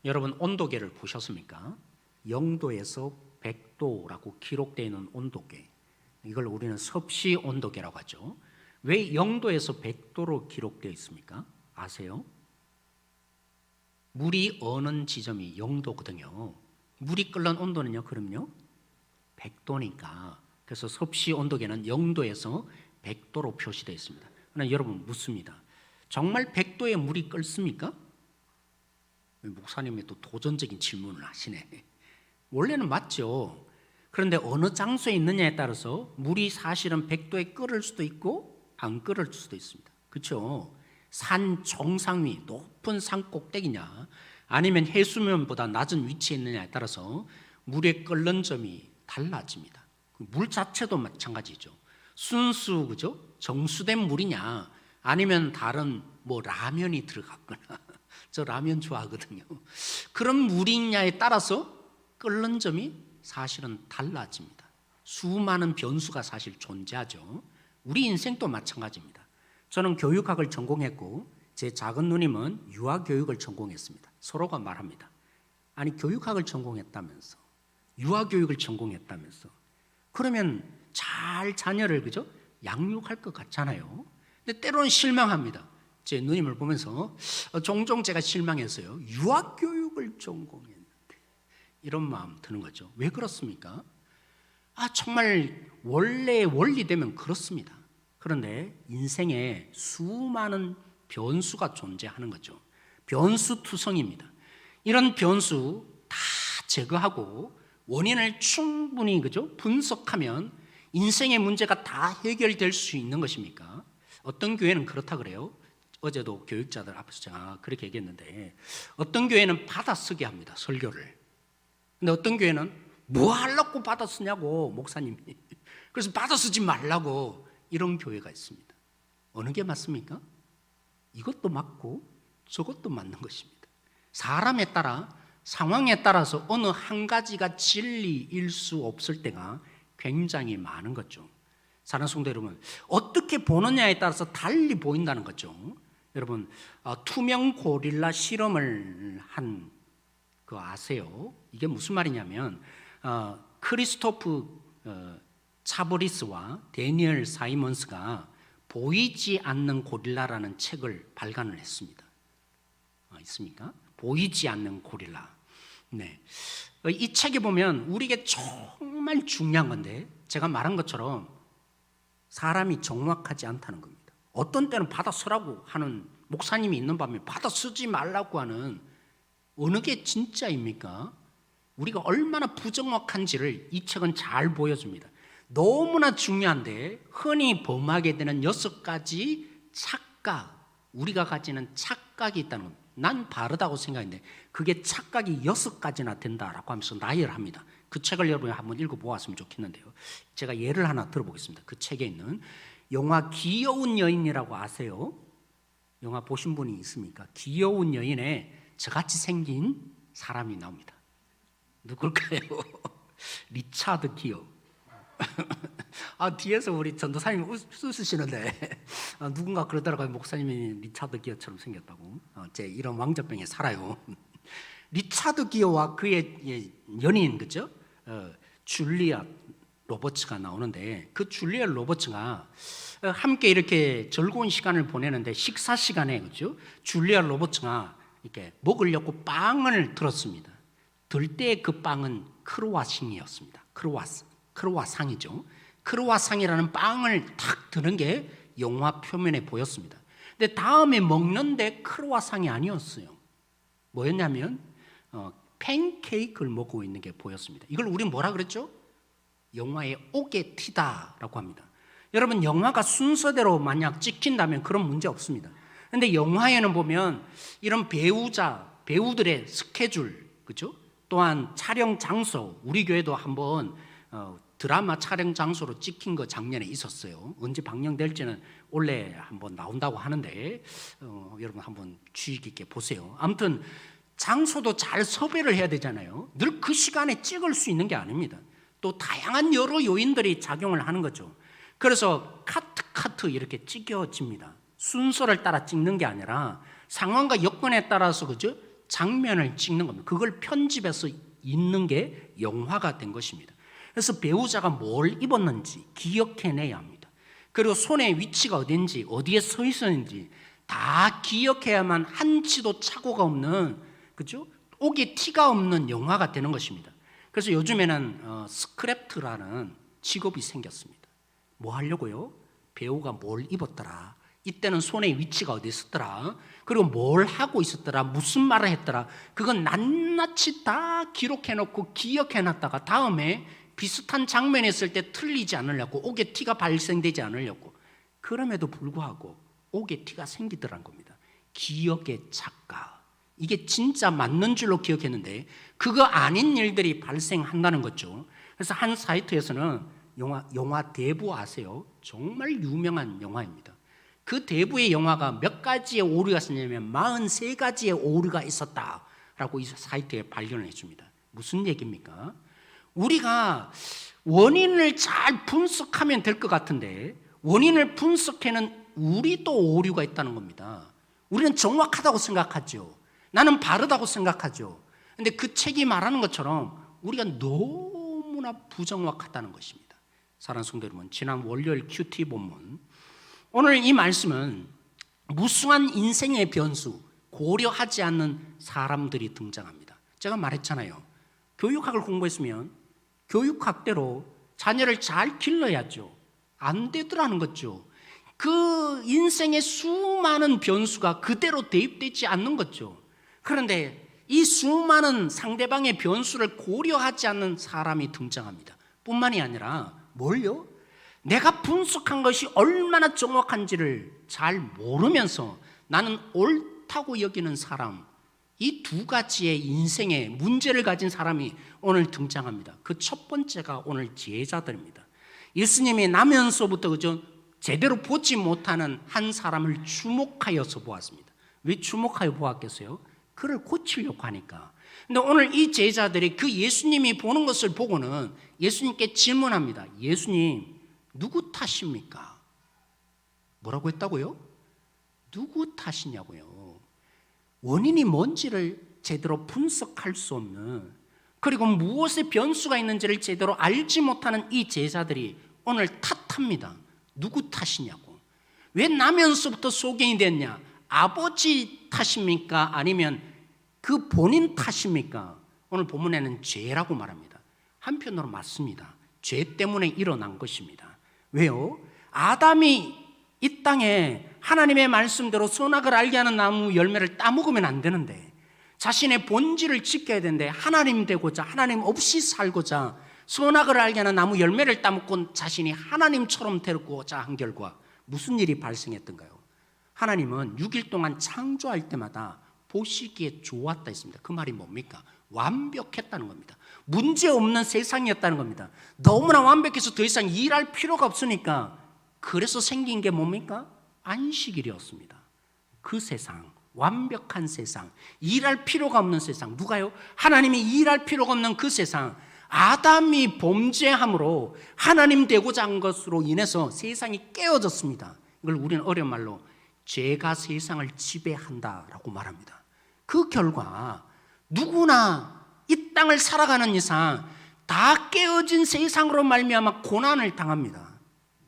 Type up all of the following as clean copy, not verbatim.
여러분 온도계를 보셨습니까? 0도에서 100도라고 기록되어 있는 온도계, 이걸 우리는 섭씨 온도계라고 하죠. 왜 0도에서 100도로 기록되어 있습니까? 아세요? 물이 어는 지점이 0도거든요. 물이 끓는 온도는요, 그럼요 100도니까. 그래서 섭씨 온도계는 0도에서 100도로 표시되어 있습니다. 그러나 여러분 묻습니다. 정말 100도에 물이 끓습니까? 목사님이 또 도전적인 질문을 하시네. 원래는 맞죠. 그런데 어느 장소에 있느냐에 따라서 물이 사실은 100도에 끓을 수도 있고 안 끓을 수도 있습니다. 그렇죠? 산 정상 위, 높은 산 꼭대기냐 아니면 해수면보다 낮은 위치에 있느냐에 따라서 물의 끓는 점이 달라집니다. 물 자체도 마찬가지죠. 순수, 그죠? 정수된 물이냐 아니면 다른 뭐 라면이 들어갔거나 저 라면 좋아하거든요. 그런 물이냐에 따라서 끓는 점이 사실은 달라집니다. 수많은 변수가 사실 존재하죠. 우리 인생도 마찬가지입니다. 저는 교육학을 전공했고 제 작은 누님은 유아교육을 전공했습니다. 서로가 말합니다. 아니 교육학을 전공했다면서 유아교육을 전공했다면서 그러면 잘 자녀를 그죠? 양육할 것 같잖아요. 근데 때로는 실망합니다. 제 누님을 보면서 종종 제가 실망해서요. 유아교육을 전공했는데 이런 마음 드는 거죠. 왜 그렇습니까? 정말 원래 원리되면 그렇습니다. 그런데 인생에 수많은 변수가 존재하는 거죠. 변수투성입니다. 이런 변수 다 제거하고 원인을 충분히 그죠? 분석하면 인생의 문제가 다 해결될 수 있는 것입니까? 어떤 교회는 그렇다 그래요. 어제도 교육자들 앞에서 제가 그렇게 얘기했는데 어떤 교회는 받아쓰게 합니다. 설교를. 근데 어떤 교회는 뭐 하려고 받아쓰냐고 목사님이. 그래서 받아쓰지 말라고 이런 교회가 있습니다. 어느 게 맞습니까? 이것도 맞고 저것도 맞는 것입니다. 사람에 따라 상황에 따라서 어느 한 가지가 진리일 수 없을 때가 굉장히 많은 거죠. 사랑하는 성도 여러분, 어떻게 보느냐에 따라서 달리 보인다는 거죠. 여러분, 투명 고릴라 실험을 한 거 아세요? 이게 무슨 말이냐면 크리스토프 차브리스와 데니얼 사이먼스가 보이지 않는 고릴라라는 책을 발간을 했습니다. 있습니까? 보이지 않는 고릴라. 네. 이 책에 보면 우리에게 정말 중요한 건데 제가 말한 것처럼 사람이 정확하지 않다는 겁니다. 어떤 때는 받아 쓰라고 하는 목사님이 있는 반면에 받아 쓰지 말라고 하는 어느 게 진짜입니까? 우리가 얼마나 부정확한지를 이 책은 잘 보여줍니다. 너무나 중요한데 흔히 범하게 되는 6가지 착각, 우리가 가지는 착각이 있다는 겁니다. 난 바르다고 생각했는데 그게 착각이 6가지나 된다라고 하면서 나열합니다. 그 책을 여러분이 한번 읽어보았으면 좋겠는데요. 제가 예를 하나 들어보겠습니다. 그 책에 있는 영화 귀여운 여인이라고 아세요? 영화 보신 분이 있습니까? 귀여운 여인에 저같이 생긴 사람이 나옵니다. 누굴까요? 리차드 기어. 뒤에서 우리 전도사님 웃으시는데 누군가 그러더라고요. 목사님이 리차드 기어처럼 생겼다고. 제 이런 왕자병에 살아요. 리차드 기어와 그의 연인, 그죠? 줄리아 로버츠가 나오는데 그 줄리아 로버츠가 함께 이렇게 즐거운 시간을 보내는데 식사 시간에 그죠? 줄리아 로버츠가 이렇게 먹으려고 빵을 들었습니다. 들 때 그 빵은 크로와상이었습니다. 크로와상이죠. 크로와상이라는 빵을 탁 드는 게 영화 표면에 보였습니다. 근데 다음에 먹는데 크로와상이 아니었어요. 뭐였냐면 팬케이크를 먹고 있는 게 보였습니다. 이걸 우리는 뭐라 그랬죠? 영화의 오게티다라고 합니다. 여러분 영화가 순서대로 만약 찍힌다면 그런 문제 없습니다. 그런데 영화에는 보면 이런 배우들의 스케줄, 그렇죠? 또한 촬영 장소, 우리 교회도 한번 드라마 촬영 장소로 찍힌 거 작년에 있었어요. 언제 방영될지는 올해 한번 나온다고 하는데 여러분 한번 주의 깊게 보세요. 아무튼 장소도 잘 섭외를 해야 되잖아요. 늘 그 시간에 찍을 수 있는 게 아닙니다. 또 다양한 여러 요인들이 작용을 하는 거죠. 그래서 카트 이렇게 찍혀집니다. 순서를 따라 찍는 게 아니라 상황과 여건에 따라서 그죠? 장면을 찍는 겁니다. 그걸 편집해서 있는 게 영화가 된 것입니다. 그래서 배우자가 뭘 입었는지 기억해내야 합니다. 그리고 손의 위치가 어딘지, 어디에 서 있었는지 다 기억해야만 한치도 착오가 없는, 그죠? 옥에 티가 없는 영화가 되는 것입니다. 그래서 요즘에는 스크랩트라는 직업이 생겼습니다. 뭐 하려고요? 배우가 뭘 입었더라, 이때는 손의 위치가 어디 있었더라, 그리고 뭘 하고 있었더라, 무슨 말을 했더라, 그건 낱낱이 다 기록해놓고 기억해놨다가 다음에 비슷한 장면이 있을 때 틀리지 않으려고, 옥에 티가 발생되지 않으려고. 그럼에도 불구하고 옥에 티가 생기더란 겁니다. 기억의 작가. 이게 진짜 맞는 줄로 기억했는데 그거 아닌 일들이 발생한다는 거죠. 그래서 한 사이트에서는 영화 대부 아세요? 정말 유명한 영화입니다. 그 대부의 영화가 몇 가지의 오류가 있었냐면 43가지의 오류가 있었다라고 이 사이트에 발견을 했습니다. 무슨 얘기입니까? 우리가 원인을 잘 분석하면 될 것 같은데 원인을 분석해는 우리도 오류가 있다는 겁니다. 우리는 정확하다고 생각하죠. 나는 바르다고 생각하죠. 그런데 그 책이 말하는 것처럼 우리가 너무나 부정확하다는 것입니다. 사랑하는 성도 여러분, 지난 월요일 큐티 본문, 오늘 이 말씀은 무수한 인생의 변수, 고려하지 않는 사람들이 등장합니다. 제가 말했잖아요. 교육학을 공부했으면 교육학대로 자녀를 잘 길러야죠. 안 되더라는 거죠. 그 인생의 수많은 변수가 그대로 대입되지 않는 거죠. 그런데 이 수많은 상대방의 변수를 고려하지 않는 사람이 등장합니다. 뿐만이 아니라 뭘요? 내가 분석한 것이 얼마나 정확한지를 잘 모르면서 나는 옳다고 여기는 사람, 이 두 가지의 인생의 문제를 가진 사람이 오늘 등장합니다. 그 첫 번째가 오늘 제자들입니다. 예수님이 나면서부터 그저 제대로 보지 못하는 한 사람을 주목하여서 보았습니다. 왜 주목하여 보았겠어요? 그를 고치려고 하니까. 근데 오늘 이 제자들이 그 예수님이 보는 것을 보고는 예수님께 질문합니다. 예수님, 누구 탓입니까? 뭐라고 했다고요? 누구 탓이냐고요. 원인이 뭔지를 제대로 분석할 수 없는, 그리고 무엇의 변수가 있는지를 제대로 알지 못하는 이 제자들이 오늘 탓합니다. 누구 탓이냐고. 왜 나면서부터 소경이 됐냐? 아버지 탓입니까? 아니면 그 본인 탓입니까? 오늘 본문에는 죄라고 말합니다. 한편으로 맞습니다. 죄 때문에 일어난 것입니다. 왜요? 아담이 이 땅에 하나님의 말씀대로 선악을 알게 하는 나무 열매를 따먹으면 안 되는데, 자신의 본질을 지켜야 되는데 하나님 되고자, 하나님 없이 살고자 선악을 알게 하는 나무 열매를 따먹고 자신이 하나님처럼 되고자 한 결과 무슨 일이 발생했던가요? 하나님은 6일 동안 창조할 때마다 보시기에 좋았다 했습니다. 그 말이 뭡니까? 완벽했다는 겁니다. 문제없는 세상이었다는 겁니다. 너무나 완벽해서 더 이상 일할 필요가 없으니까, 그래서 생긴 게 뭡니까? 안식일이었습니다. 그 세상, 완벽한 세상, 일할 필요가 없는 세상. 누가요? 하나님이 일할 필요가 없는 그 세상. 아담이 범죄함으로 하나님 되고자 한 것으로 인해서 세상이 깨어졌습니다. 이걸 우리는 어려운 말로 죄가 세상을 지배한다라고 말합니다. 그 결과 누구나 이 땅을 살아가는 이상 다 깨어진 세상으로 말미암아 고난을 당합니다.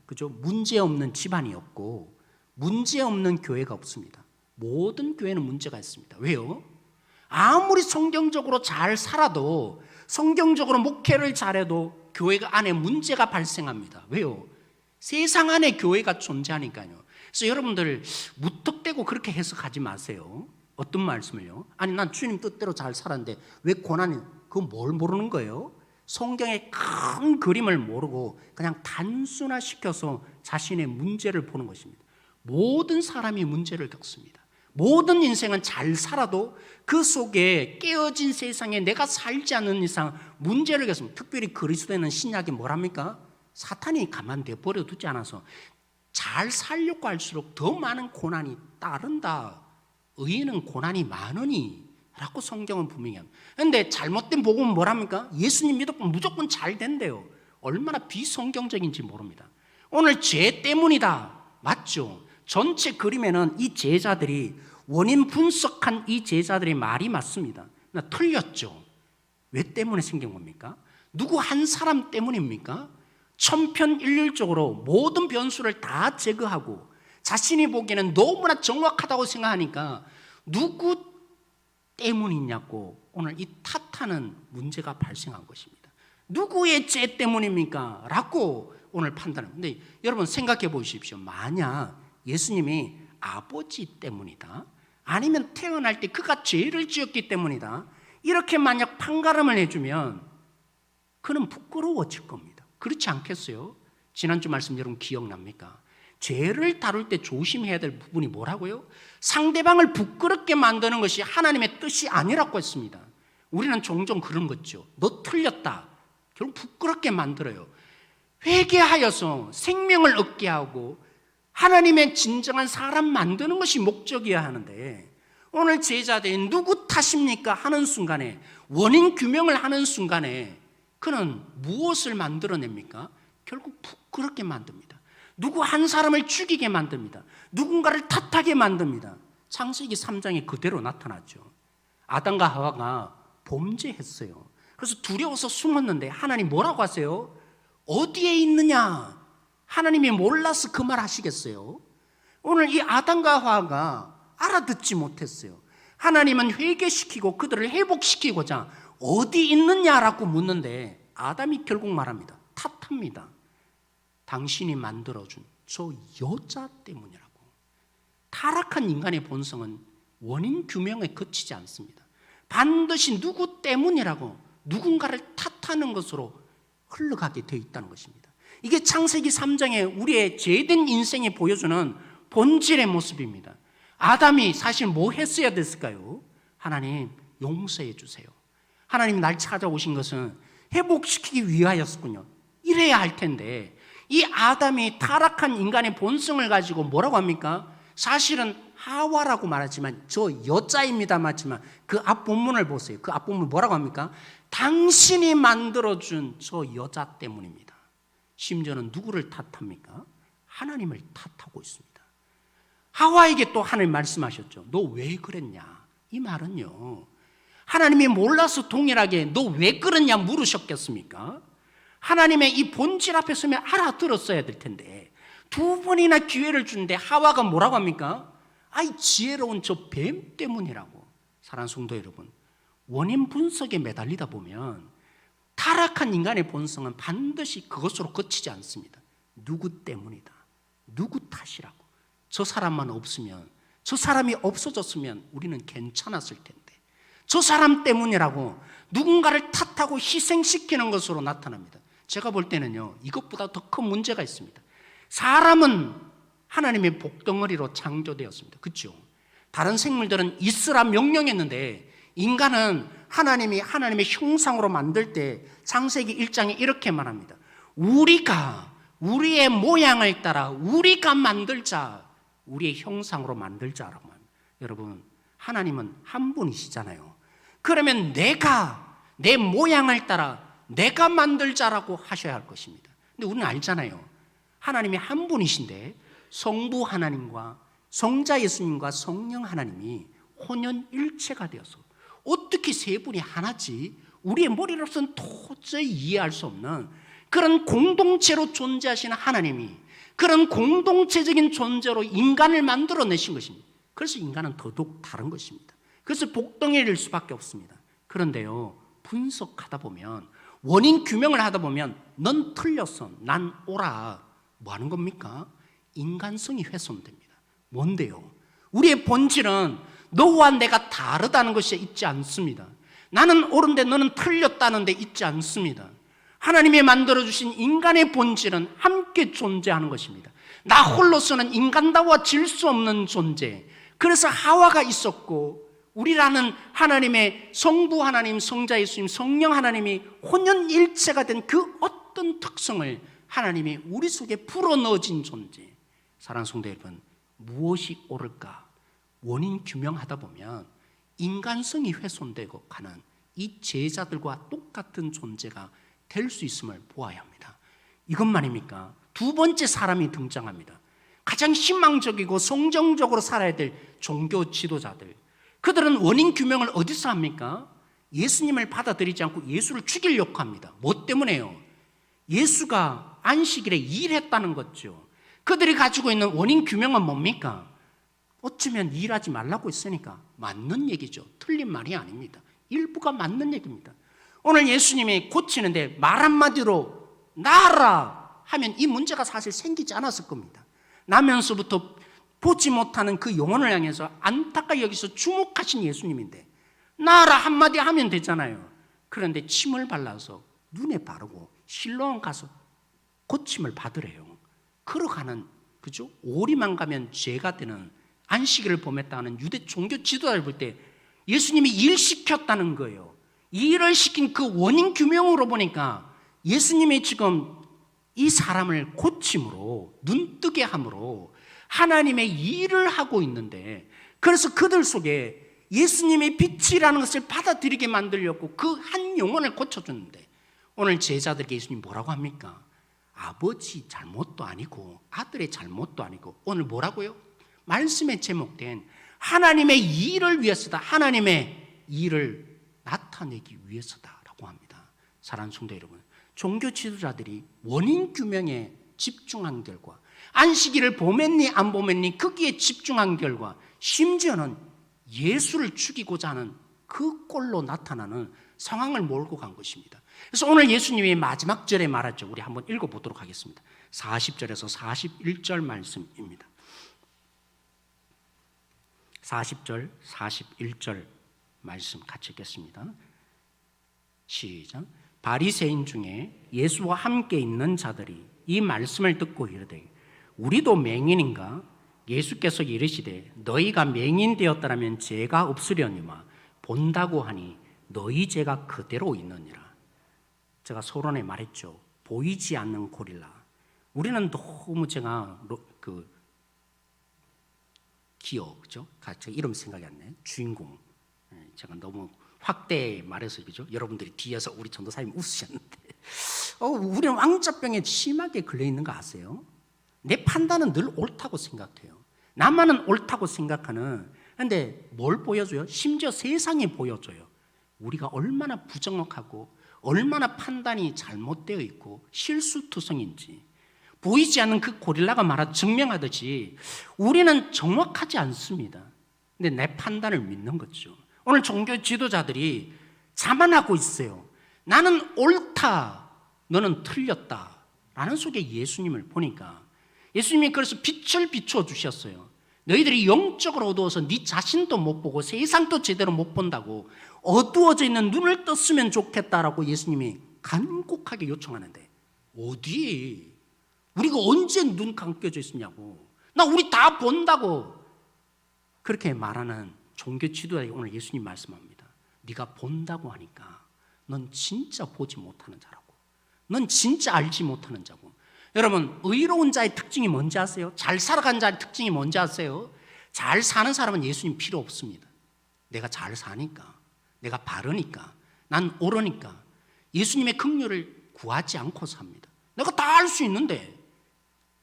그죠? 문제없는 집안이 없고 문제없는 교회가 없습니다. 모든 교회는 문제가 있습니다. 왜요? 아무리 성경적으로 잘 살아도, 성경적으로 목회를 잘해도 교회가 안에 문제가 발생합니다. 왜요? 세상 안에 교회가 존재하니까요. 그래서 여러분들 무턱대고 그렇게 해석하지 마세요. 어떤 말씀을요? 아니, 난 주님 뜻대로 잘 살았는데 왜 고난이, 그거 뭘 모르는 거예요? 성경의 큰 그림을 모르고 그냥 단순화시켜서 자신의 문제를 보는 것입니다. 모든 사람이 문제를 겪습니다. 모든 인생은 잘 살아도 그 속에 깨어진 세상에 내가 살지 않는 이상 문제를 겪습니다. 특별히 그리스도에는 신약이 뭐랍니까? 사탄이 가만둬 버려두지 않아서 잘 살려고 할수록 더 많은 고난이 따른다. 의인은 고난이 많으니 라고 성경은 분명히 합니다. 그런데 잘못된 복음은 뭐랍니까? 예수님 믿었고 무조건 잘 된대요. 얼마나 비성경적인지 모릅니다. 오늘 죄 때문이다. 맞죠? 전체 그림에는 이 제자들이 원인 분석한 이 제자들의 말이 맞습니다. 나 틀렸죠. 왜 때문에 생긴 겁니까? 누구 한 사람 때문입니까? 천편일률적으로 모든 변수를 다 제거하고 자신이 보기에는 너무나 정확하다고 생각하니까 누구 때문이냐고 오늘 이 탓하는 문제가 발생한 것입니다. 누구의 죄 때문입니까? 라고 오늘 판단합니다. 근데 여러분 생각해 보십시오. 만약 예수님이 아버지 때문이다, 아니면 태어날 때 그가 죄를 지었기 때문이다, 이렇게 만약 판가름을 해주면 그는 부끄러워질 겁니다. 그렇지 않겠어요? 지난주 말씀 여러분 기억납니까? 죄를 다룰 때 조심해야 될 부분이 뭐라고요? 상대방을 부끄럽게 만드는 것이 하나님의 뜻이 아니라고 했습니다. 우리는 종종 그런 거죠. 너 틀렸다. 결국 부끄럽게 만들어요. 회개하여서 생명을 얻게 하고 하나님의 진정한 사람 만드는 것이 목적이어야 하는데, 오늘 제자들이 누구 탓입니까? 하는 순간에, 원인 규명을 하는 순간에 그는 무엇을 만들어냅니까? 결국 부끄럽게 만듭니다. 누구 한 사람을 죽이게 만듭니다. 누군가를 탓하게 만듭니다. 창세기 3장에 그대로 나타났죠. 아담과 하와가 범죄했어요. 그래서 두려워서 숨었는데 하나님 뭐라고 하세요? 어디에 있느냐? 하나님이 몰라서 그 말 하시겠어요? 오늘 이 아담과 하와가 알아듣지 못했어요. 하나님은 회개시키고 그들을 회복시키고자 어디 있느냐라고 묻는데 아담이 결국 말합니다. 탓합니다. 당신이 만들어준 저 여자 때문이라고. 타락한 인간의 본성은 원인 규명에 그치지 않습니다. 반드시 누구 때문이라고 누군가를 탓하는 것으로 흘러가게 되어 있다는 것입니다. 이게 창세기 3장에 우리의 죄된 인생이 보여주는 본질의 모습입니다. 아담이 사실 뭐 했어야 됐을까요? 하나님 용서해 주세요. 하나님 날 찾아오신 것은 회복시키기 위하였군요. 이래야 할 텐데, 이 아담이 타락한 인간의 본성을 가지고 뭐라고 합니까? 사실은 하와라고 말하지만 저 여자입니다 맞지만 그 앞본문을 보세요. 그 앞본문 뭐라고 합니까? 당신이 만들어준 저 여자 때문입니다. 심지어는 누구를 탓합니까? 하나님을 탓하고 있습니다. 하와에게 또 하나님 말씀하셨죠. 너 왜 그랬냐? 이 말은요, 하나님이 몰라서 동일하게 너 왜 그랬냐 물으셨겠습니까? 하나님의 이 본질 앞에 서면 알아들었어야 될 텐데 두 번이나 기회를 주는데 하와가 뭐라고 합니까? 아이 지혜로운 저 뱀 때문이라고. 사랑하는 성도 여러분, 원인 분석에 매달리다 보면 타락한 인간의 본성은 반드시 그것으로 그치지 않습니다. 누구 때문이다, 누구 탓이라고. 저 사람만 없으면, 저 사람이 없어졌으면 우리는 괜찮았을 텐데 저 사람 때문이라고 누군가를 탓하고 희생시키는 것으로 나타납니다. 제가 볼 때는요, 이것보다 더 큰 문제가 있습니다. 사람은 하나님의 복덩어리로 창조되었습니다. 그렇죠? 다른 생물들은 있으라 명령했는데 인간은 하나님의 형상으로 만들 때 창세기 1장에 이렇게 말합니다. 우리가 우리의 모양을 따라 우리가 만들자, 우리의 형상으로 만들자라고 합니다. 여러분, 하나님은 한 분이시잖아요. 그러면 내가 내 모양을 따라 내가 만들자라고 하셔야 할 것입니다. 근데 우리는 알잖아요. 하나님이 한 분이신데 성부 하나님과 성자 예수님과 성령 하나님이 혼연일체가 되어서 어떻게 세 분이 하나지? 우리의 머리로서는 도저히 이해할 수 없는 그런 공동체로 존재하시는 하나님이 그런 공동체적인 존재로 인간을 만들어내신 것입니다. 그래서 인간은 더더욱 다른 것입니다. 그래서 복덩이일 수밖에 없습니다. 그런데요, 분석하다 보면, 원인 규명을 하다 보면 넌 틀렸어, 난 옳아. 뭐 하는 겁니까? 인간성이 훼손됩니다. 뭔데요? 우리의 본질은 너와 내가 다르다는 것이 있지 않습니다. 나는 옳은데 너는 틀렸다는 데 있지 않습니다. 하나님이 만들어주신 인간의 본질은 함께 존재하는 것입니다. 나 홀로서는 인간다워질 수 없는 존재. 그래서 하와가 있었고 우리라는 하나님의 성부 하나님, 성자 예수님, 성령 하나님이 혼연일체가 된 그 어떤 특성을 하나님이 우리 속에 불어넣어진 존재. 사랑하는 성도 여러분, 무엇이 옳을까? 원인 규명하다 보면 인간성이 훼손되고 가는 이 제자들과 똑같은 존재가 될 수 있음을 보아야 합니다. 이것만입니까? 두 번째 사람이 등장합니다. 가장 희망적이고 성정적으로 살아야 될 종교 지도자들, 그들은 원인 규명을 어디서 합니까? 예수님을 받아들이지 않고 예수를 죽이려고 합니다. 뭐 때문에요? 예수가 안식일에 일했다는 거죠. 그들이 가지고 있는 원인 규명은 뭡니까? 어쩌면 일하지 말라고 했으니까 맞는 얘기죠. 틀린 말이 아닙니다. 일부가 맞는 얘기입니다. 오늘 예수님이 고치는데 말 한마디로 나아라 하면 이 문제가 사실 생기지 않았을 겁니다. 나면서부터 보지 못하는 그 영혼을 향해서 안타까이 여기서 주목하신 예수님인데 나아라 한마디 하면 되잖아요. 그런데 침을 발라서 눈에 바르고 실로암 가서 고침을 받으래요. 걸어가는, 그죠? 오리만 가면 죄가 되는 안식일을 범했다는 유대 종교 지도자를 볼 때 예수님이 일시켰다는 거예요. 이 일을 시킨 그 원인 규명으로 보니까 예수님이 지금 이 사람을 고침으로, 눈뜨게 함으로 하나님의 일을 하고 있는데, 그래서 그들 속에 예수님의 빛이라는 것을 받아들이게 만들려고 그 한 영혼을 고쳐줬는데, 오늘 제자들에게 예수님 뭐라고 합니까? 아버지 잘못도 아니고 아들의 잘못도 아니고 오늘 뭐라고요? 말씀에 제목된 하나님의 일을 위해서다, 하나님의 일을 나타내기 위해서다라고 합니다. 사랑하는 성도 여러분, 종교 지도자들이 원인 규명에 집중한 결과, 안식일을 범했니 안 범했니 거기에 집중한 결과, 심지어는 예수를 죽이고자 하는 그 꼴로 나타나는 상황을 몰고 간 것입니다. 그래서 오늘 예수님이 마지막 절에 말했죠. 우리 한번 읽어보도록 하겠습니다. 40절에서 41절 말씀입니다. 40절, 41절 말씀 같이 읽겠습니다. 시작. 바리새인 중에 예수와 함께 있는 자들이 이 말씀을 듣고 이르되 우리도 맹인인가? 예수께서 이르시되 너희가 맹인 되었더라면 죄가 없으려니와 본다고 하니 너희 죄가 그대로 있느니라. 제가 서론에 말했죠. 보이지 않는 고릴라. 우리는 너무 제가 그죠? 제가 이름 생각이 안 나요. 주인공. 제가 너무 확대 말해서 그죠? 여러분들이 뒤에서 우리 전도사님 웃으셨는데, 우리는 왕자병에 심하게 걸려 있는 거 아세요? 내 판단은 늘 옳다고 생각해요. 나만은 옳다고 생각하는. 근데 뭘 보여줘요? 심지어 세상이 보여줘요. 우리가 얼마나 부정확하고 얼마나 판단이 잘못되어 있고 실수투성인지. 보이지 않는 그 고릴라가 증명하듯이 우리는 정확하지 않습니다. 근데 내 판단을 믿는 거죠. 오늘 종교 지도자들이 자만하고 있어요. 나는 옳다, 너는 틀렸다 라는 속에 예수님을 보니까 예수님이 그래서 빛을 비추어 주셨어요. 너희들이 영적으로 어두워서 네 자신도 못 보고 세상도 제대로 못 본다고 어두워져 있는 눈을 떴으면 좋겠다라고 예수님이 간곡하게 요청하는데, 어디? 우리가 언제 눈 감겨져 있었냐고. 나 우리 다 본다고. 그렇게 말하는 종교 지도자에게 오늘 예수님 말씀합니다. 네가 본다고 하니까 넌 진짜 보지 못하는 자라고. 넌 진짜 알지 못하는 자고. 여러분, 의로운 자의 특징이 뭔지 아세요? 잘 살아간 자의 특징이 뭔지 아세요? 잘 사는 사람은 예수님 필요 없습니다. 내가 잘 사니까, 내가 바르니까, 난 옳으니까 예수님의 긍휼을 구하지 않고 삽니다. 내가 다 할 수 있는데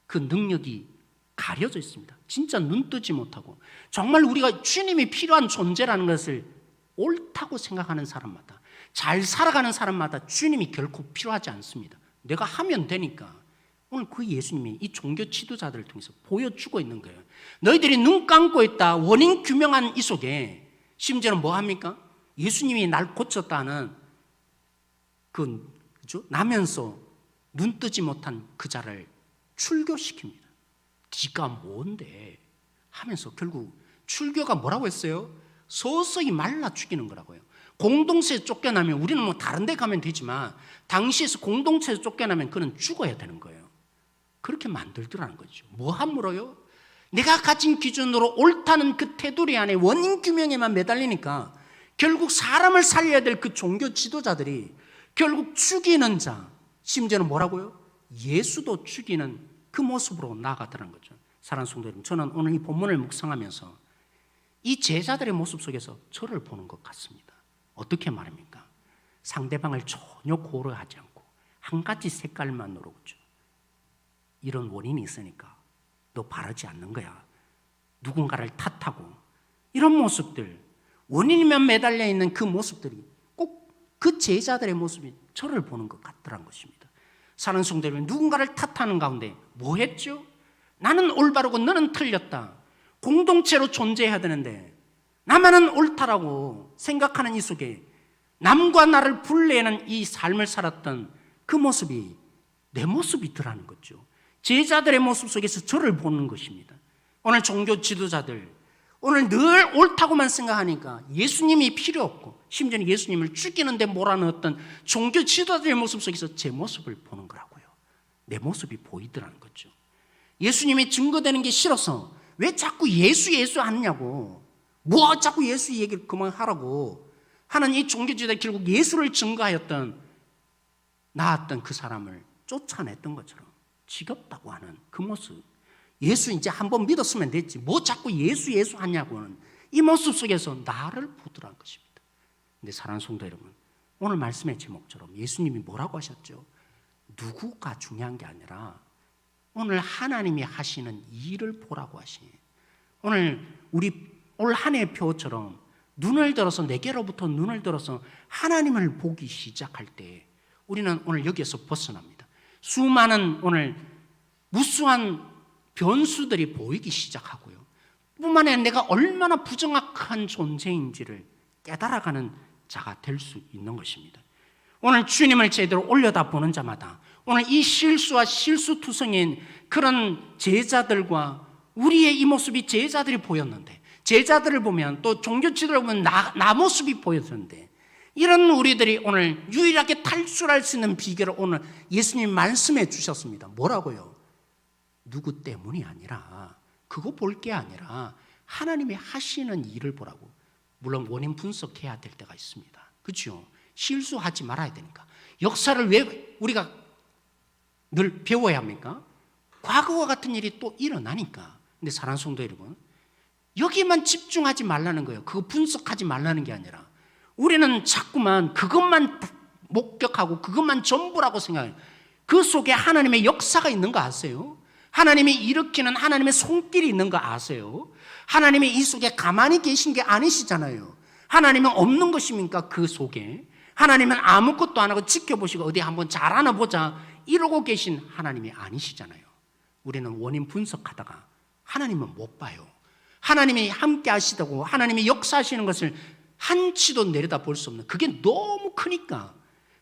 그 능력이 가려져 있습니다. 진짜 눈 뜨지 못하고, 정말 우리가 주님이 필요한 존재라는 것을 옳다고 생각하는 사람마다, 잘 살아가는 사람마다 주님이 결코 필요하지 않습니다. 내가 하면 되니까. 오늘 그 예수님이 이 종교 지도자들을 통해서 보여주고 있는 거예요. 너희들이 눈 감고 있다, 원인 규명한 이 속에 심지어는 뭐 합니까? 예수님이 날 고쳤다는 그죠? 나면서 눈 뜨지 못한 그 자를 출교시킵니다. 네가 뭔데? 하면서 결국 출교가 뭐라고 했어요? 서서히 말라 죽이는 거라고요. 공동체에 쫓겨나면 우리는 뭐 다른 데 가면 되지만 당시에서 공동체에서 쫓겨나면 그는 죽어야 되는 거예요. 그렇게 만들더라는 거죠. 뭐 함으로요? 내가 가진 기준으로 옳다는 그 테두리 안에 원인 규명에만 매달리니까 결국 사람을 살려야 될 그 종교 지도자들이 결국 죽이는 자, 심지어는 뭐라고요? 예수도 죽이는 그 모습으로 나아가더라는 거죠. 사랑하는 성도 여러분, 저는 오늘 이 본문을 묵상하면서 이 제자들의 모습 속에서 저를 보는 것 같습니다. 어떻게 말입니까? 상대방을 전혀 고려하지 않고 한 가지 색깔만 노렸죠. 이런 원인이 있으니까 너 바르지 않는 거야. 누군가를 탓하고 이런 모습들, 원인이면 매달려 있는 그 모습들이 꼭 그 제자들의 모습이 저를 보는 것 같더란 것입니다. 사는 성도들은 누군가를 탓하는 가운데 뭐 했죠? 나는 올바르고 너는 틀렸다. 공동체로 존재해야 되는데 나만은 옳다라고 생각하는 이 속에 남과 나를 분리하는 이 삶을 살았던 그 모습이 내 모습이더라는 거죠. 제자들의 모습 속에서 저를 보는 것입니다. 오늘 종교 지도자들, 오늘 늘 옳다고만 생각하니까 예수님이 필요 없고 심지어는 예수님을 죽이는데 몰아넣었던 종교 지도자들의 모습 속에서 제 모습을 보는 거라고요. 내 모습이 보이더라는 거죠. 예수님이 증거되는 게 싫어서 왜 자꾸 예수 하느냐고, 뭐 자꾸 예수 얘기를 그만하라고 하는 이 종교 지도자들이 결국 예수를 증거하였던 나았던 그 사람을 쫓아냈던 것처럼 지겹다고 하는 그 모습. 예수 이제 한번 믿었으면 됐지 뭐 자꾸 예수 하냐고는 이 모습 속에서 나를 보더라는 것입니다. 근데 사랑하는 성도 여러분, 오늘 말씀의 제목처럼 예수님이 뭐라고 하셨죠? 누구가 중요한 게 아니라 오늘 하나님이 하시는 일을 보라고 하시니, 오늘 우리 올 한 해의 표처럼 눈을 들어서 내게로부터 눈을 들어서 하나님을 보기 시작할 때 우리는 오늘 여기에서 벗어납니다. 수많은 오늘 무수한 변수들이 보이기 시작하고요. 뿐만 아니라 내가 얼마나 부정확한 존재인지를 깨달아가는 자가 될 수 있는 것입니다. 오늘 주님을 제대로 올려다보는 자마다 오늘 이 실수와 실수투성인 그런 제자들과 우리의 이 모습이 제자들이 보였는데, 제자들을 보면 또 종교 지도를 보면 나 모습이 보였는데, 이런 우리들이 오늘 유일하게 탈출할 수 있는 비결을 오늘 예수님 말씀해 주셨습니다. 뭐라고요? 누구 때문이 아니라, 그거 볼 게 아니라 하나님이 하시는 일을 보라고. 물론 원인 분석해야 될 때가 있습니다. 그렇죠? 실수하지 말아야 되니까. 역사를 왜 우리가 늘 배워야 합니까? 과거와 같은 일이 또 일어나니까. 근데 사랑하는 성도 여러분, 여기만 집중하지 말라는 거예요. 그거 분석하지 말라는 게 아니라 우리는 자꾸만 그것만 목격하고 그것만 전부라고 생각해요. 그 속에 하나님의 역사가 있는 거 아세요? 하나님이 일으키는 하나님의 손길이 있는 거 아세요? 하나님이 이 속에 가만히 계신 게 아니시잖아요. 하나님은 없는 것입니까? 그 속에 하나님은 아무것도 안 하고 지켜보시고 어디 한번 잘하나 보자 이러고 계신 하나님이 아니시잖아요. 우리는 원인 분석하다가 하나님은 못 봐요. 하나님이 함께 하시다고 하나님이 역사하시는 것을 한치도 내려다 볼 수 없는, 그게 너무 크니까,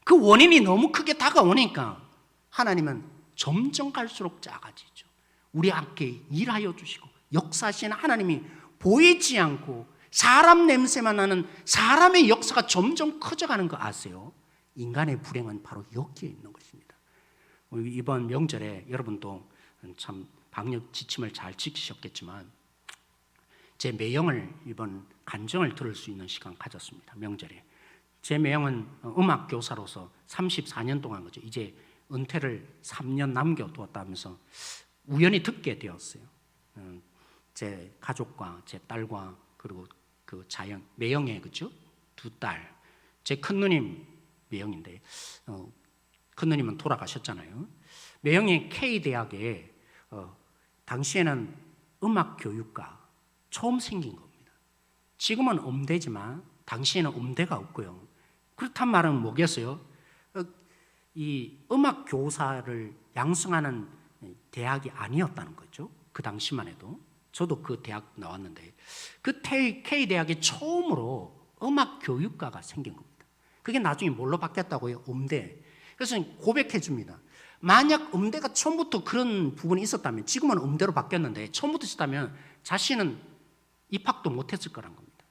그 원인이 너무 크게 다가오니까 하나님은 점점 갈수록 작아지죠. 우리 함께 일하여 주시고 역사하시는 하나님이 보이지 않고 사람 냄새만 나는 사람의 역사가 점점 커져가는 거 아세요? 인간의 불행은 바로 여기에 있는 것입니다. 이번 명절에 여러분도 참 방역 지침을 잘 지키셨겠지만 제 매형을 이번 간증을 들을 수 있는 시간 가졌습니다. 명절에. 제 매형은 음악 교사로서 34년 동안 거죠. 이제 은퇴를 3년 남겨두었다면서 우연히 듣게 되었어요. 제 가족과 제 딸과 그리고 그 자연 매형의 그죠? 두 딸, 제 큰누님 매형인데 큰누님은 돌아가셨잖아요. 매형이 K대학에 당시에는 음악교육과 처음 생긴 겁니다. 지금은 음대지만 당시에는 음대가 없고요. 그렇단 말은 뭐겠어요? 이 음악 교사를 양성하는 대학이 아니었다는 거죠. 그 당시만 해도. 저도 그 대학 나왔는데 그 K대학에 처음으로 음악 교육과가 생긴 겁니다. 그게 나중에 뭘로 바뀌었다고요? 음대. 그래서 고백해 줍니다. 만약 음대가 처음부터 그런 부분이 있었다면, 지금은 음대로 바뀌었는데 처음부터 있었다면 자신은 입학도 못했을 거란 겁니다.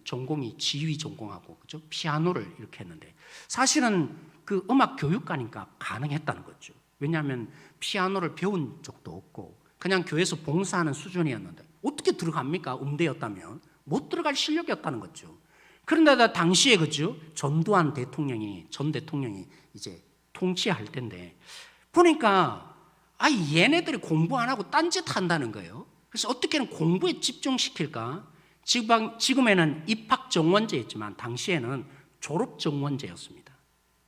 전공이 지휘 전공하고 그죠? 피아노를 이렇게 했는데 사실은 그 음악 교육과니까 가능했다는 거죠. 왜냐하면 피아노를 배운 적도 없고 그냥 교회에서 봉사하는 수준이었는데 어떻게 들어갑니까? 음대였다면 못 들어갈 실력이었다는 거죠. 그런데 당시에 그죠? 전두환 대통령이 전 대통령이 이제 통치할 때인데 보니까 얘네들이 공부 안 하고 딴짓 한다는 거예요. 그래서 어떻게든 공부에 집중시킬까? 지금에는 입학 정원제였지만 당시에는 졸업 정원제였습니다.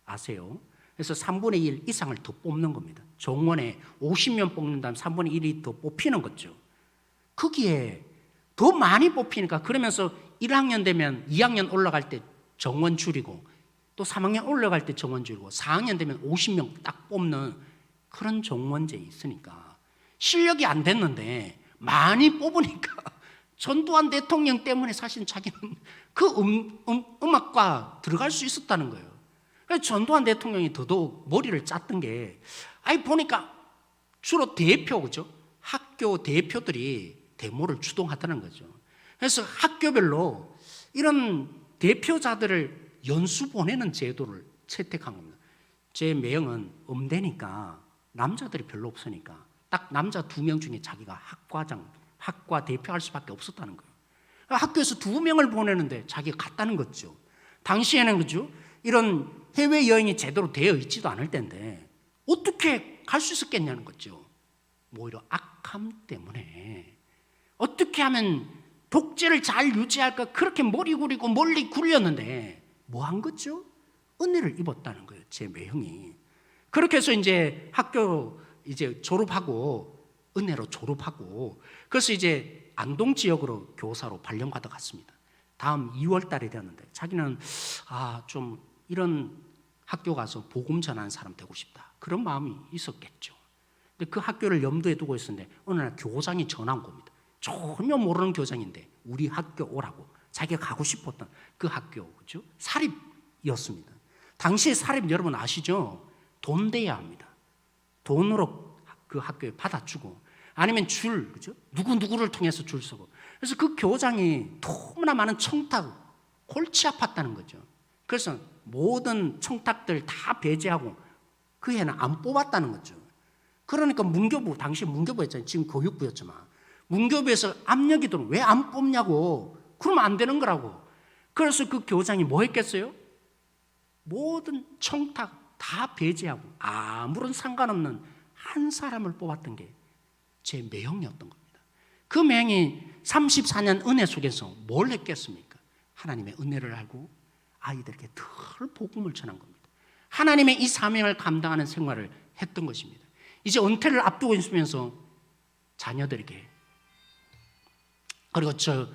아세요? 그래서 3분의 1 이상을 더 뽑는 겁니다. 정원에 50명 뽑는다면 3분의 1이 더 뽑히는 거죠. 거기에 더 많이 뽑히니까 그러면서 1학년 되면 2학년 올라갈 때 정원 줄이고 또 3학년 올라갈 때 정원 줄이고 4학년 되면 50명 딱 뽑는 그런 정원제에 있으니까 실력이 안 됐는데 많이 뽑으니까 전두환 대통령 때문에 사실 자기는 그 음악과 들어갈 수 있었다는 거예요. 그래서 전두환 대통령이 더더욱 머리를 짰던 게, 보니까 주로 대표, 그죠? 학교 대표들이 데모를 주동하다는 거죠. 그래서 학교별로 이런 대표자들을 연수 보내는 제도를 채택한 겁니다. 제 매형은 음대니까 남자들이 별로 없으니까 딱 남자 2명 중에 자기가 학과 대표할 수밖에 없었다는 거예요. 학교에서 2명을 보내는데 자기가 갔다는 거죠. 당시에는 그죠? 이런 해외 여행이 제대로 되어 있지도 않을 때인데 어떻게 갈 수 있었겠냐는 거죠. 오히려 악함 때문에 어떻게 하면 독재를 잘 유지할까 그렇게 머리 굴리고 멀리 굴렸는데 뭐 한 거죠? 은혜를 입었다는 거예요. 제 매형이. 그렇게 해서 이제 학교 이제 졸업하고 은혜로 졸업하고 그래서 이제 안동 지역으로 교사로 발령받아 갔습니다. 다음 2월 달에 되었는데 자기는 좀 이런 학교 가서 복음 전하는 사람 되고 싶다. 그런 마음이 있었겠죠. 근데 그 학교를 염두에 두고 있었는데 어느 날 교장이 전화 온 겁니다. 전혀 모르는 교장인데 우리 학교 오라고 자기가 가고 싶었던 그 학교, 그죠? 사립이었습니다. 당시에 사립 여러분 아시죠? 돈 대야 합니다. 돈으로 그 학교에 받아주고 아니면 그죠? 누구를 통해서 줄 서고. 그래서 그 교장이 너무나 많은 청탁, 골치 아팠다는 거죠. 그래서 모든 청탁들 다 배제하고 그 해는 안 뽑았다는 거죠. 그러니까 문교부, 당시 문교부였잖아요. 지금 교육부였지만. 문교부에서 압력이 들어 왜 안 뽑냐고. 그러면 안 되는 거라고. 그래서 그 교장이 뭐 했겠어요? 모든 청탁 다 배제하고 아무런 상관없는 한 사람을 뽑았던 게 제 매형이었던 겁니다. 그 매형이 34년 은혜 속에서 뭘 했겠습니까? 하나님의 은혜를 알고 아이들에게 늘 복음을 전한 겁니다. 하나님의 이 사명을 감당하는 생활을 했던 것입니다. 이제 은퇴를 앞두고 있으면서 자녀들에게 그리고 저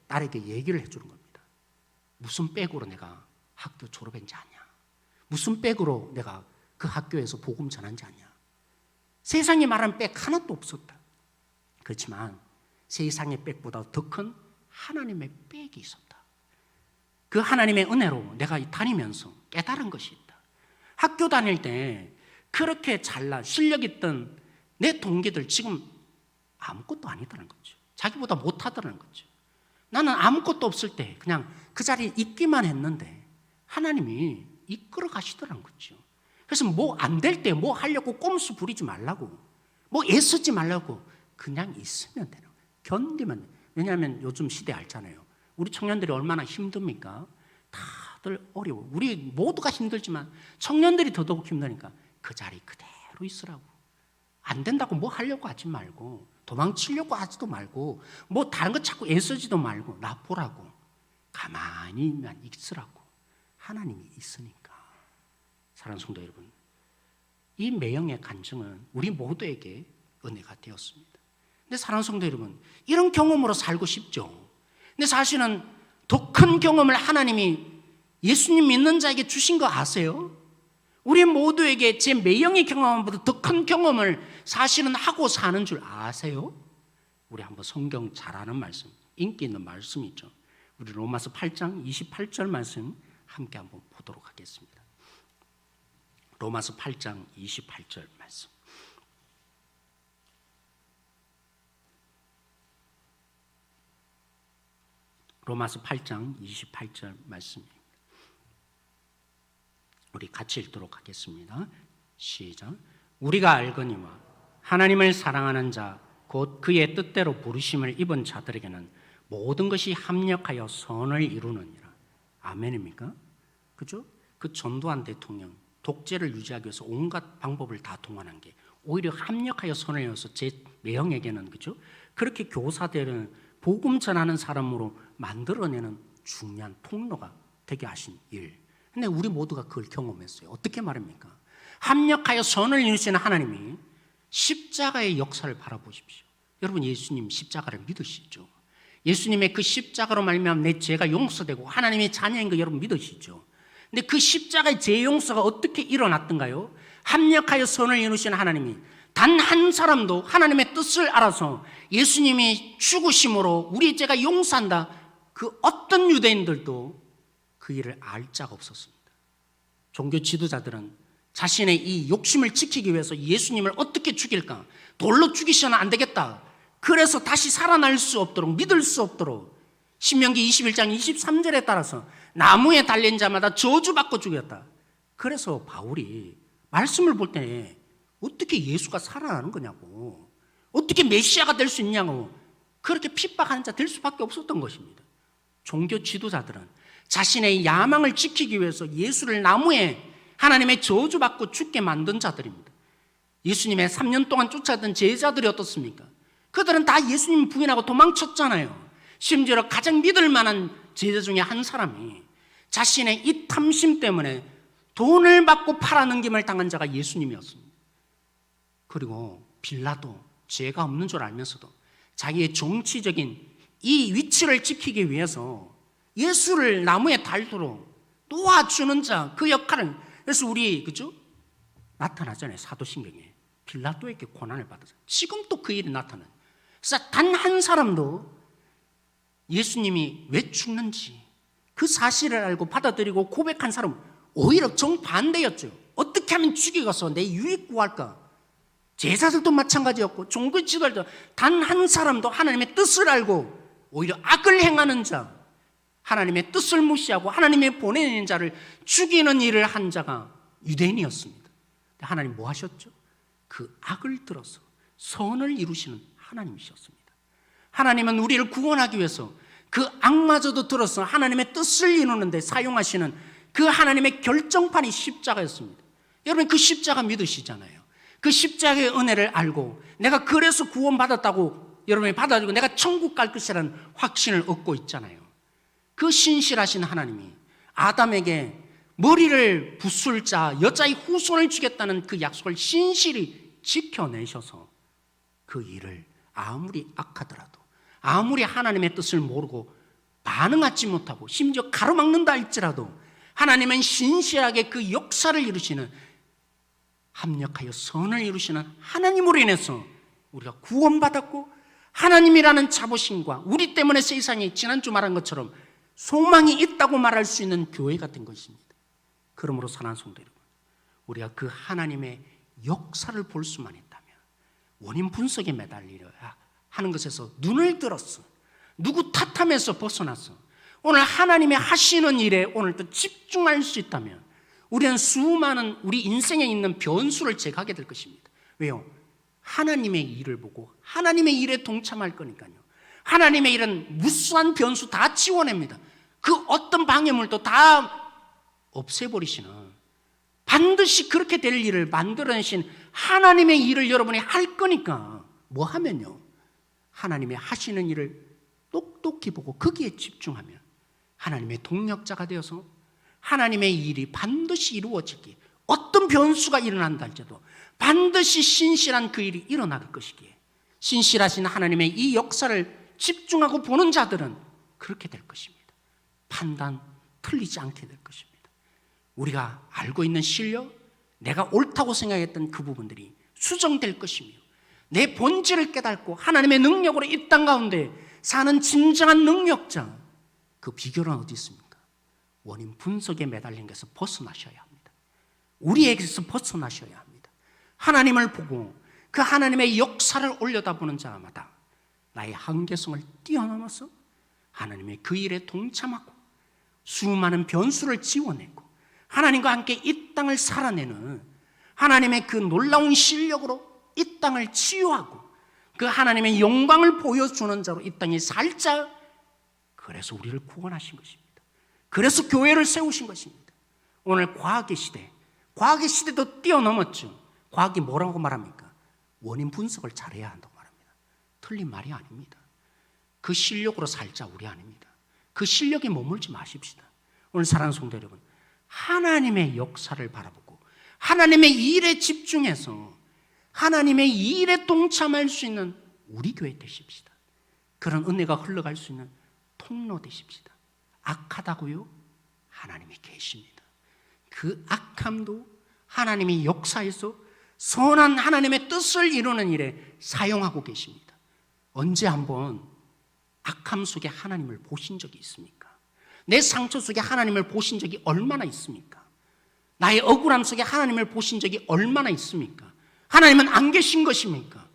딸에게 얘기를 해주는 겁니다. 무슨 백으로 내가 학교 졸업했는지 아냐? 무슨 백으로 내가 그 학교에서 복음 전한지 아냐? 세상에 말하는 백 하나도 없었다. 그렇지만 세상의 백보다 더 큰 하나님의 백이 있었다. 그 하나님의 은혜로 내가 다니면서 깨달은 것이 있다. 학교 다닐 때 그렇게 잘난 실력 있던 내 동기들 지금 아무것도 아니다는 거죠. 자기보다 못하다는 거죠. 나는 아무것도 없을 때 그냥 그 자리에 있기만 했는데 하나님이 이끌어 가시더라는 거죠. 그래서 뭐 안 될 때 뭐 하려고 꼼수 부리지 말라고, 뭐 애쓰지 말라고 그냥 있으면 되는 거예요. 견디면 돼요. 왜냐하면 요즘 시대 알잖아요. 우리 청년들이 얼마나 힘듭니까? 다들 어려워. 우리 모두가 힘들지만 청년들이 더더욱 힘드니까 그 자리 그대로 있으라고. 안 된다고 뭐 하려고 하지 말고 도망치려고 하지도 말고 뭐 다른 거 자꾸 애쓰지도 말고 나 보라고 가만히만 있으라고. 하나님이 있으니까. 사랑하는 성도 여러분, 이 매형의 간증은 우리 모두에게 은혜가 되었습니다. 근데 사랑하는 성도 여러분, 이런 경험으로 살고 싶죠. 근데 사실은 더 큰 경험을 하나님이 예수님 믿는 자에게 주신 거 아세요? 우리 모두에게 제 매형의 경험보다 더 큰 경험을 사실은 하고 사는 줄 아세요? 우리 한번 성경 잘 아는 말씀, 인기 있는 말씀이 있죠. 우리 로마서 8장 28절 말씀 함께 한번 보도록 하겠습니다. 로마서 8장 28절 말씀. 로마서 8장 28절 말씀입니다. 우리 같이 읽도록 하겠습니다. 시작. 우리가 알거니와 하나님을 사랑하는 자 곧 그의 뜻대로 부르심을 입은 자들에게는 모든 것이 합력하여 선을 이루느니라. 아멘입니까? 그죠? 그 전두환 대통령 독재를 유지하기 위해서 온갖 방법을 다 동원한 게 오히려 합력하여 선을 이어서 제 매형에게는 그죠? 그렇게 교사들은 복음 전하는 사람으로 만들어내는 중요한 통로가 되게 하신 일. 근데 우리 모두가 그걸 경험했어요. 어떻게 말합니까? 합력하여 선을 이루시는 하나님이 십자가의 역사를 바라보십시오. 여러분, 예수님 십자가를 믿으시죠? 예수님의 그 십자가로 말미암아 내 죄가 용서되고 하나님의 자녀인 거 여러분 믿으시죠? 근데 그 십자가의 죄 용서가 어떻게 일어났던가요? 합력하여 선을 이루시는 하나님이 단 한 사람도 하나님의 뜻을 알아서 예수님이 죽으심으로 우리 죄가 용서한다, 그 어떤 유대인들도 그 일을 알 자가 없었습니다. 종교 지도자들은 자신의 이 욕심을 지키기 위해서 예수님을 어떻게 죽일까? 돌로 죽이셔는 안 되겠다. 그래서 다시 살아날 수 없도록, 믿을 수 없도록 신명기 21장 23절에 따라서 나무에 달린 자마다 저주받고 죽였다. 그래서 바울이 말씀을 볼 때 어떻게 예수가 살아나는 거냐고, 어떻게 메시아가 될 수 있냐고, 그렇게 핍박하는 자 될 수밖에 없었던 것입니다. 종교 지도자들은 자신의 야망을 지키기 위해서 예수를 나무에 하나님의 저주받고 죽게 만든 자들입니다. 예수님의 3년 동안 쫓아던 제자들이 어떻습니까? 그들은 다 예수님 부인하고 도망쳤잖아요. 심지어 가장 믿을 만한 제자 중에 한 사람이 자신의 이 탐심 때문에 돈을 받고 팔아넘김을 당한 자가 예수님이었습니다. 그리고 빌라도 죄가 없는 줄 알면서도 자기의 정치적인 이 위치를 지키기 위해서 예수를 나무에 달도록 놓아주는 자, 그 역할을, 그래서 우리 그죠? 나타나잖아요. 사도신경에 빌라도에게 고난을 받아서 지금 또 그 일이 나타나요. 그래서 단 한 사람도 예수님이 왜 죽는지 그 사실을 알고 받아들이고 고백한 사람은 오히려 정반대였죠. 어떻게 하면 죽이고서 내 유익 구할까? 제자들도 마찬가지였고 종교 지도자도 단 한 사람도 하나님의 뜻을 알고 오히려 악을 행하는 자, 하나님의 뜻을 무시하고 하나님의 보내는 자를 죽이는 일을 한 자가 유대인이었습니다. 하나님 뭐 하셨죠? 그 악을 들어서 선을 이루시는 하나님이셨습니다. 하나님은 우리를 구원하기 위해서 그 악마저도 들어서 하나님의 뜻을 이루는 데 사용하시는 그 하나님의 결정판이 십자가였습니다. 여러분, 그 십자가 믿으시잖아요. 그 십자가의 은혜를 알고 내가 그래서 구원받았다고 여러분이 받아들이고 내가 천국 갈 것이라는 확신을 얻고 있잖아요. 그 신실하신 하나님이 아담에게 머리를 부술 자, 여자의 후손을 주겠다는 그 약속을 신실히 지켜내셔서 그 일을 아무리 악하더라도, 아무리 하나님의 뜻을 모르고 반응하지 못하고 심지어 가로막는다 할지라도 하나님은 신실하게 그 역사를 이루시는, 합력하여 선을 이루시는 하나님으로 인해서 우리가 구원받았고 하나님이라는 자부심과 우리 때문에 세상에 지난주 말한 것처럼 소망이 있다고 말할 수 있는 교회가 된 것입니다. 그러므로 사랑하는 성도 여러분, 우리가 그 하나님의 역사를 볼 수만 있다면 원인 분석에 매달리려야 하는 것에서 눈을 들었어, 누구 탓함에서 벗어났어 오늘 하나님의 하시는 일에 오늘 또 집중할 수 있다면 우리는 수많은 우리 인생에 있는 변수를 제거하게 될 것입니다. 왜요? 하나님의 일을 보고 하나님의 일에 동참할 거니까요. 하나님의 일은 무수한 변수 다 지워냅니다. 그 어떤 방해물도 다 없애버리시는, 반드시 그렇게 될 일을 만들어내신 하나님의 일을 여러분이 할 거니까 뭐 하면요? 하나님의 하시는 일을 똑똑히 보고 거기에 집중하면 하나님의 동력자가 되어서 하나님의 일이 반드시 이루어지기에, 어떤 변수가 일어난다 할지라도 반드시 신실한 그 일이 일어날 것이기에 신실하신 하나님의 이 역사를 집중하고 보는 자들은 그렇게 될 것입니다. 판단 틀리지 않게 될 것입니다. 우리가 알고 있는 실력, 내가 옳다고 생각했던 그 부분들이 수정될 것이며 내 본질을 깨닫고 하나님의 능력으로 이 땅 가운데 사는 진정한 능력자, 그 비결은 어디 있습니까? 원인 분석에 매달린 것에서 벗어나셔야 합니다. 우리에게서 벗어나셔야 합니다. 하나님을 보고 그 하나님의 역사를 올려다보는 자마다 나의 한계성을 뛰어넘어서 하나님의 그 일에 동참하고 수많은 변수를 지워내고 하나님과 함께 이 땅을 살아내는 하나님의 그 놀라운 실력으로 이 땅을 치유하고 그 하나님의 영광을 보여주는 자로 이 땅에 살자. 그래서 우리를 구원하신 것입니다. 그래서 교회를 세우신 것입니다. 오늘 과학의 시대, 과학의 시대도 뛰어넘었죠. 과학이 뭐라고 말합니까? 원인 분석을 잘해야 한다고 말합니다. 틀린 말이 아닙니다. 그 실력으로 살자 우리 아닙니다. 그 실력에 머물지 마십시다. 오늘 사랑하는 성도 여러분, 하나님의 역사를 바라보고 하나님의 일에 집중해서 하나님의 일에 동참할 수 있는 우리 교회 되십시다. 그런 은혜가 흘러갈 수 있는 통로 되십시다. 악하다고요? 하나님이 계십니다. 그 악함도 하나님이 역사에서 선한 하나님의 뜻을 이루는 일에 사용하고 계십니다. 언제 한번 악함 속에 하나님을 보신 적이 있습니까? 내 상처 속에 하나님을 보신 적이 얼마나 있습니까? 나의 억울함 속에 하나님을 보신 적이 얼마나 있습니까? 하나님은 안 계신 것입니까?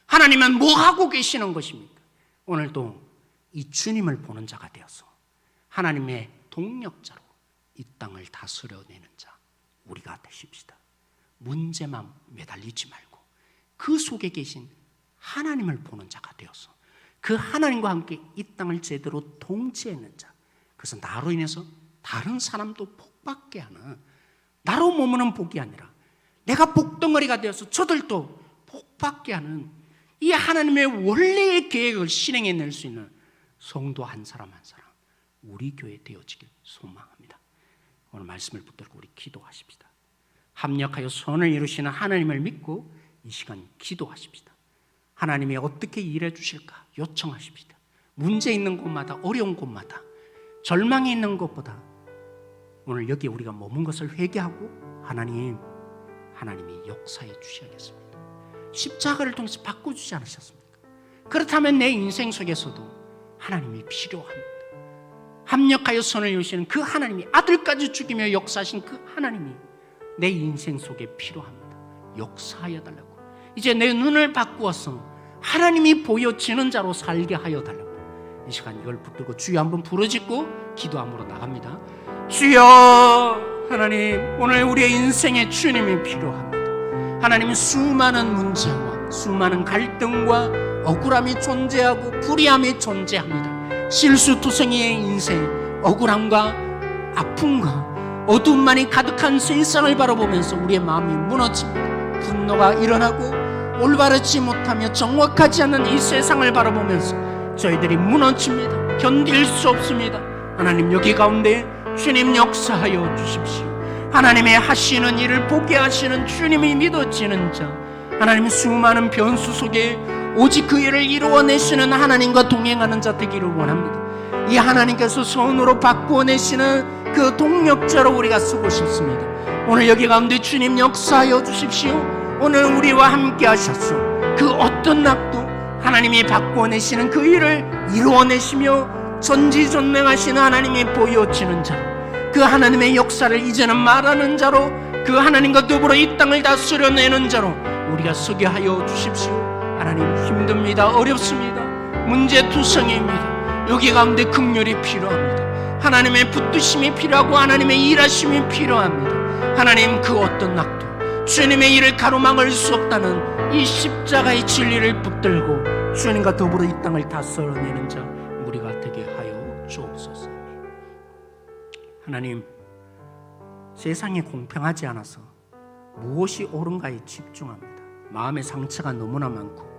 하나님은 뭐 하고 계시는 것입니까? 오늘도 이 주님을 보는 자가 되어서 하나님의 동력자로 이 땅을 다스려내는 자 우리가 되십시다. 문제만 매달리지 말고 그 속에 계신 하나님을 보는 자가 되어서 그 하나님과 함께 이 땅을 제대로 통치하는 자, 그래서 나로 인해서 다른 사람도 복받게 하는, 나로 머무는 복이 아니라 내가 복덩어리가 되어서 저들도 복받게 하는 이 하나님의 원래의 계획을 실행해낼 수 있는 성도 한 사람 한 사람 우리 교회 되어지길 소망합니다. 오늘 말씀을 붙들고 우리 기도하십시다. 합력하여 선을 이루시는 하나님을 믿고 이 시간 기도하십시다. 하나님이 어떻게 일해 주실까 요청하십시다. 문제 있는 곳마다, 어려운 곳마다, 절망이 있는 것보다 오늘 여기 우리가 머문 것을 회개하고 하나님이 역사해 주셔야겠습니다. 십자가를 통해서 바꿔주지 않으셨습니까? 그렇다면 내 인생 속에서도 하나님이 필요합니다. 합력하여 선을 이루시는 그 하나님이, 아들까지 죽이며 역사하신 그 하나님이 내 인생 속에 필요합니다. 역사하여 달라고. 이제 내 눈을 바꾸어서 하나님이 보여지는 자로 살게 하여 달라고. 이 시간 이걸 붙들고 주여 한번 부르짖고 기도함으로 나갑니다. 주여, 하나님, 오늘 우리의 인생에 주님이 필요합니다. 하나님, 수많은 문제와 수많은 갈등과 억울함이 존재하고 불의함이 존재합니다. 실수투성이의 인생, 억울함과 아픔과 어두움만이 가득한 세상을 바라보면서 우리의 마음이 무너집니다. 분노가 일어나고 올바르지 못하며 정확하지 않은 이 세상을 바라보면서 저희들이 무너집니다. 견딜 수 없습니다. 하나님, 여기 가운데 주님 역사하여 주십시오. 하나님의 하시는 일을 보게 하시는 주님이 믿어지는 자, 하나님, 수많은 변수 속에 오직 그 일을 이루어내시는 하나님과 동행하는 자 되기를 원합니다. 이 하나님께서 손으로 바꾸어내시는 그 동력자로 우리가 서고 싶습니다. 오늘 여기 가운데 주님 역사하여 주십시오. 오늘 우리와 함께 하셨소. 그 어떤 낙도 하나님이 바꾸어내시는 그 일을 이루어내시며 전지전능하시는 하나님이 보여지는 자로, 그 하나님의 역사를 이제는 말하는 자로, 그 하나님과 더불어 이 땅을 다스려내는 자로 우리가 서게 하여 주십시오. 하나님, 힘듭니다. 어렵습니다. 문제투성이입니다. 여기 가운데 긍휼이 필요합니다. 하나님의 붙드심이 필요하고 하나님의 일하심이 필요합니다. 하나님, 그 어떤 낙도 주님의 일을 가로막을 수 없다는 이 십자가의 진리를 붙들고 주님과 더불어 이 땅을 다스려내는 자 우리가 되게 하여 주옵소서. 하나님, 세상이 공평하지 않아서 무엇이 옳은가에 집중합니다. 마음의 상처가 너무나 많고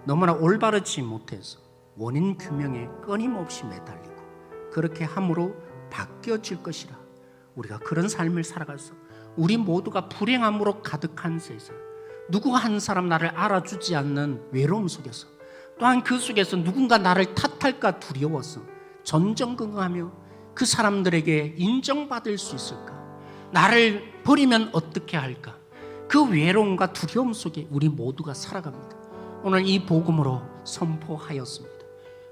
너무나 올바르지 못해서 원인 규명에 끊임없이 매달리고 그렇게 함으로 바뀌어질 것이라. 우리가 그런 삶을 살아가서 우리 모두가 불행함으로 가득한 세상, 누구 한 사람 나를 알아주지 않는 외로움 속에서, 또한 그 속에서 누군가 나를 탓할까 두려워서 전전긍긍하며 그 사람들에게 인정받을 수 있을까, 나를 버리면 어떻게 할까, 그 외로움과 두려움 속에 우리 모두가 살아갑니다. 오늘 이 복음으로 선포하였습니다.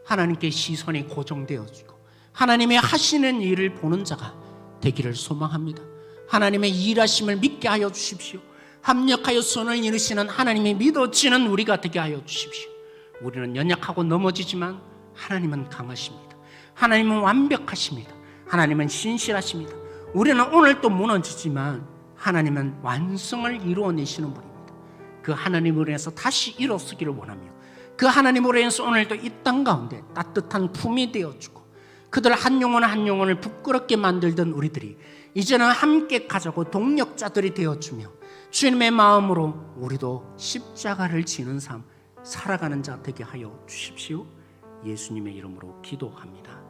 하나님께 시선이 고정되어지고 하나님의 하시는 일을 보는 자가 되기를 소망합니다. 하나님의 일하심을 믿게 하여 주십시오. 합력하여 선을 이루시는 하나님이 믿어지는 우리가 되게 하여 주십시오. 우리는 연약하고 넘어지지만 하나님은 강하십니다. 하나님은 완벽하십니다. 하나님은 신실하십니다. 우리는 오늘 또 무너지지만 하나님은 완성을 이루어내시는 분입니다. 그 하나님으로 인해서 다시 일어서기를 원하며 그 하나님으로 인해서 오늘도 이 땅 가운데 따뜻한 품이 되어주고 그들 한 영혼 한 영혼을 부끄럽게 만들던 우리들이 이제는 함께 가자고 동력자들이 되어주며 주님의 마음으로 우리도 십자가를 지는 삶 살아가는 자 되게 하여 주십시오. 예수님의 이름으로 기도합니다.